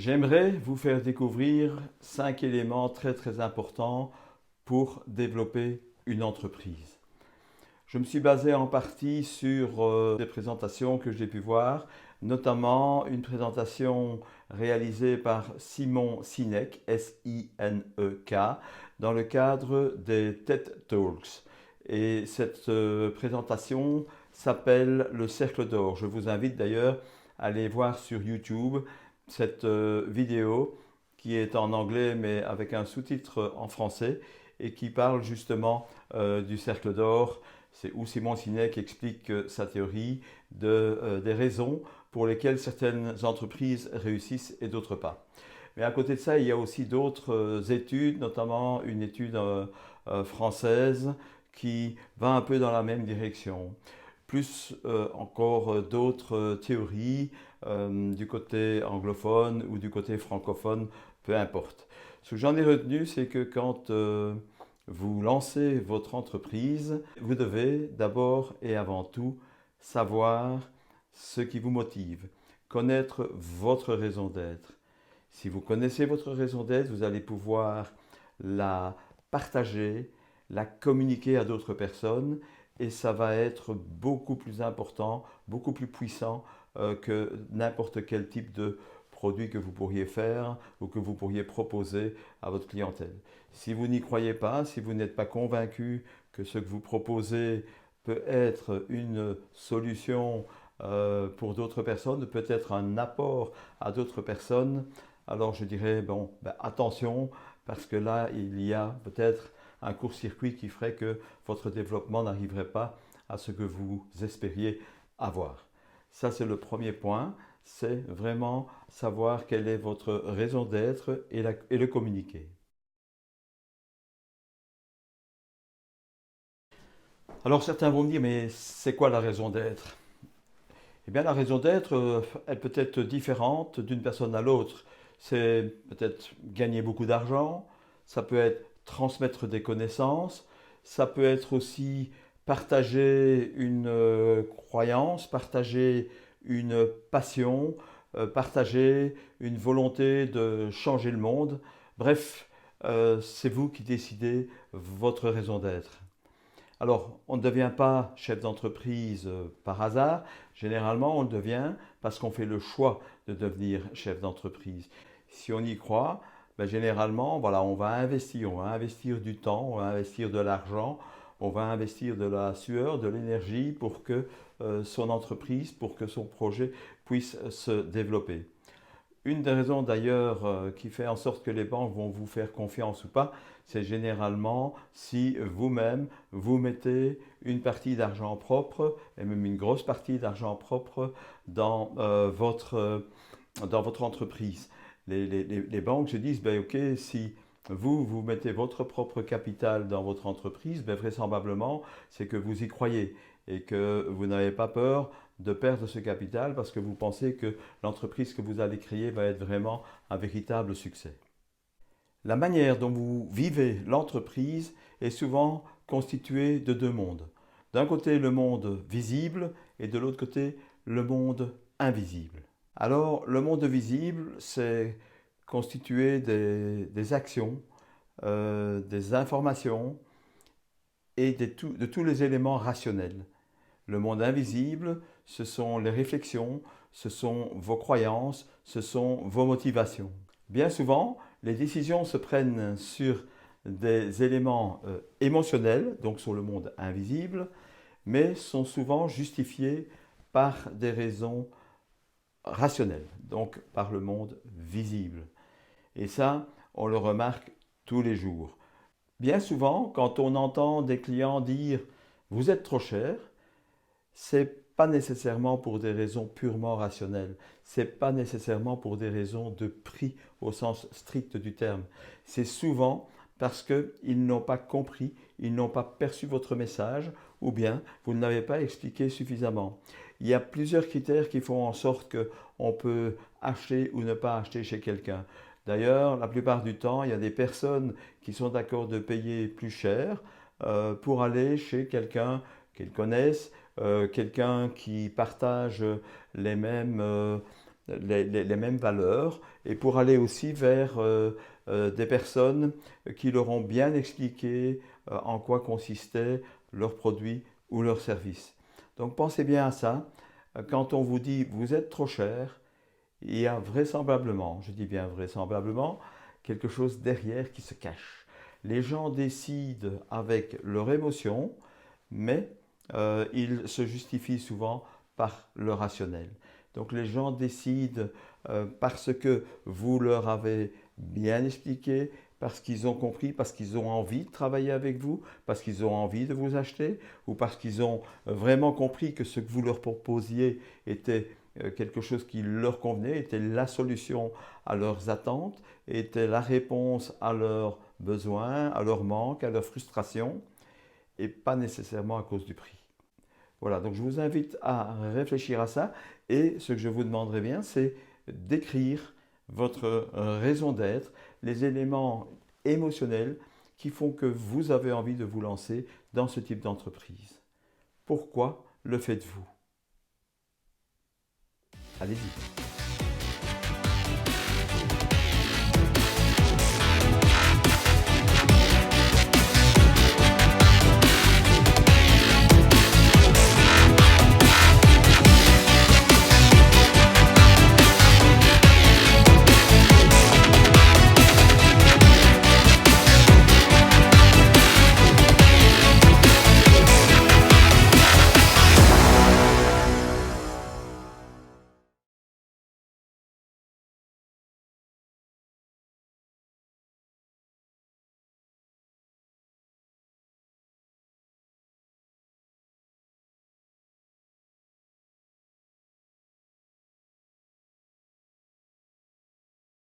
J'aimerais vous faire découvrir 5 éléments très importants pour développer une entreprise. Je me suis basé en partie sur des présentations que j'ai pu voir, notamment une présentation réalisée par Simon Sinek, S-I-N-E-K, dans le cadre des TED Talks. Et cette présentation s'appelle le Cercle d'Or. Je vous invite d'ailleurs à aller voir sur YouTube cette vidéo qui est en anglais mais avec un sous-titre en français et qui parle justement du Cercle d'Or. C'est où Simon Sinek explique sa théorie des raisons pour lesquelles certaines entreprises réussissent et d'autres pas. Mais à côté de ça, il y a aussi d'autres études, notamment une étude française qui va un peu dans la même direction. Plus encore d'autres théories du côté anglophone ou du côté francophone, peu importe. Ce que j'en ai retenu, c'est que quand vous lancez votre entreprise, vous devez d'abord et avant tout savoir ce qui vous motive, connaître votre raison d'être. Si vous connaissez votre raison d'être, vous allez pouvoir la partager, la communiquer à d'autres personnes et ça va être beaucoup plus important, beaucoup plus puissant que n'importe quel type de produit que vous pourriez faire ou que vous pourriez proposer à votre clientèle. Si vous n'y croyez pas, si vous n'êtes pas convaincu que ce que vous proposez peut être une solution pour d'autres personnes, peut être un apport à d'autres personnes, alors je dirais, bon, attention, parce que là, il y a peut-être un court-circuit qui ferait que votre développement n'arriverait pas à ce que vous espériez avoir. Ça, c'est le premier point, c'est vraiment savoir quelle est votre raison d'être et le communiquer. Alors certains vont me dire, mais c'est quoi la raison d'être? Eh bien, la raison d'être, elle peut être différente d'une personne à l'autre. C'est peut-être gagner beaucoup d'argent, ça peut être transmettre des connaissances, ça peut être aussi partager une croyance, partager une passion, partager une volonté de changer le monde. Bref, c'est vous qui décidez votre raison d'être. Alors, on ne devient pas chef d'entreprise par hasard. Généralement, on le devient parce qu'on fait le choix de devenir chef d'entreprise. Si on y croit, généralement, voilà, on va investir du temps, on va investir de l'argent, on va investir de la sueur, de l'énergie pour que son entreprise, pour que son projet puisse se développer. Une des raisons d'ailleurs qui fait en sorte que les banques vont vous faire confiance ou pas, c'est généralement si vous-même vous mettez une partie d'argent propre et même une grosse partie d'argent propre dans votre entreprise. Les banques se disent, ok, si vous mettez votre propre capital dans votre entreprise, vraisemblablement, c'est que vous y croyez et que vous n'avez pas peur de perdre ce capital parce que vous pensez que l'entreprise que vous allez créer va être vraiment un véritable succès. La manière dont vous vivez l'entreprise est souvent constituée de deux mondes. D'un côté, le monde visible et de l'autre côté, le monde invisible. Alors, le monde visible, c'est constitué des actions, des informations et de tous les éléments rationnels. Le monde invisible, ce sont les réflexions, ce sont vos croyances, ce sont vos motivations. Bien souvent, les décisions se prennent sur des éléments émotionnels, donc sur le monde invisible, mais sont souvent justifiées par des raisons rationnelles, donc par le monde visible. Et ça, on le remarque tous les jours. Bien souvent, quand on entend des clients dire « vous êtes trop cher », c'est pas nécessairement pour des raisons purement rationnelles. C'est pas nécessairement pour des raisons de prix au sens strict du terme. C'est souvent parce qu'ils n'ont pas compris, ils n'ont pas perçu votre message ou bien vous ne l'avez pas expliqué suffisamment. Il y a plusieurs critères qui font en sorte qu'on peut acheter ou ne pas acheter chez quelqu'un. D'ailleurs, la plupart du temps, il y a des personnes qui sont d'accord de payer plus cher pour aller chez quelqu'un qu'ils connaissent, quelqu'un qui partage les mêmes les mêmes valeurs et pour aller aussi vers des personnes qui leur ont bien expliqué en quoi consistait leur produit ou leur service. Donc pensez bien à ça. Quand on vous dit vous êtes trop cher, il y a vraisemblablement, je dis bien vraisemblablement, quelque chose derrière qui se cache. Les gens décident avec leur émotion, mais ils se justifient souvent par le rationnel. Donc les gens décident parce que vous leur avez bien expliqué, parce qu'ils ont compris, parce qu'ils ont envie de travailler avec vous, parce qu'ils ont envie de vous acheter, ou parce qu'ils ont vraiment compris que ce que vous leur proposiez était quelque chose qui leur convenait, était la solution à leurs attentes, était la réponse à leurs besoins, à leurs manques, à leurs frustrations, et pas nécessairement à cause du prix. Voilà, donc je vous invite à réfléchir à ça et ce que je vous demanderai bien, c'est d'écrire votre raison d'être, les éléments émotionnels qui font que vous avez envie de vous lancer dans ce type d'entreprise. Pourquoi le faites-vous? Allez-y.